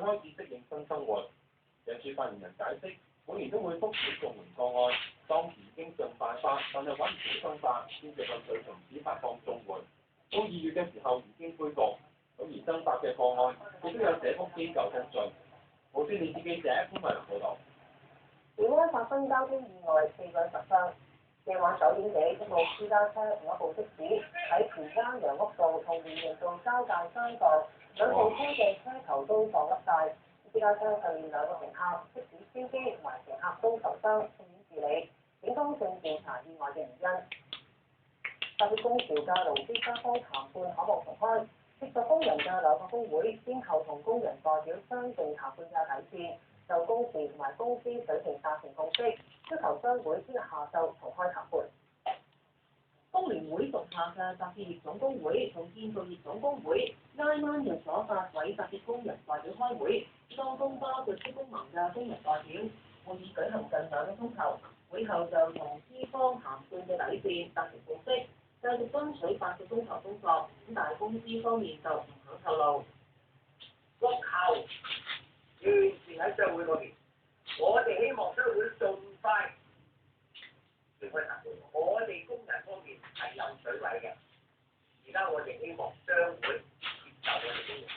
開始適應新生活。社署發言人解釋，每年都會覆檢綜援個案，當時已經盡快發，但係揾唔到新發，先至向佢停止發放綜援。到2月嘅時候已經恢復，咁而新發嘅個案亦都有社福機構跟進。無線電視記者潘慧良報導。荃灣發生交通意外，4個人受傷。夜晚9點幾，一部私家車同一部的士喺荃灣楊屋道同連營道交界相撞，兩部車嘅車頭都撞甩晒。私家車上面2個乘客，的士司機同埋乘客都受傷，送院治理。警方正調查意外嘅原因。發起工潮嘅勞資雙方談判可望重開，接受工人嘅兩個工會先後同工人代表商定談判嘅底線，就工時同埋工資水平達成共識，要求商會今日下晝重開談判。工聯會屬下嘅紮鐵業總工會同建造業總工會挨晚約咗8位紮鐵工人代表開會，當中包括職工盟嘅工人代表。會議舉行近2個鐘頭，會後就同資方談判嘅底線達成共識，繼續爭取8個鐘頭工作，但係公司方面就唔肯透露。國後完善喺商會嗰邊，我哋希望商會盡快召開談判。我哋工人方面係有水位嘅，而家我哋希望商會接受我哋工人，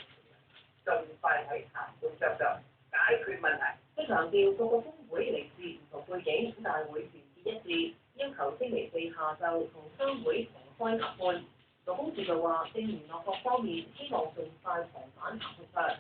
盡快喺談判桌上解決問題。佢強調各個工會嚟自唔同背景，但係會團結一致，要求星期4下晝同商會重開談判。勞工處就話正聯絡各方面，希望盡快重返談判桌。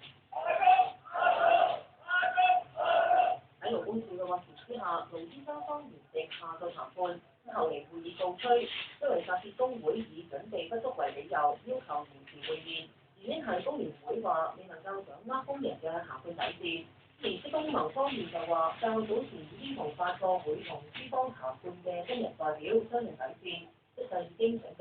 喺勞工處嘅斡旋之下，勞資雙方原定下晝談判，後嚟會議告吹，因為紮鐵工會以準備不足為理由，要求延遲會面。原因係工聯會話未能夠掌握工人嘅談判底線。而職工盟方面就話，較早前已經同8個會同資方談判嘅工人代表商定底線，即係已經準備。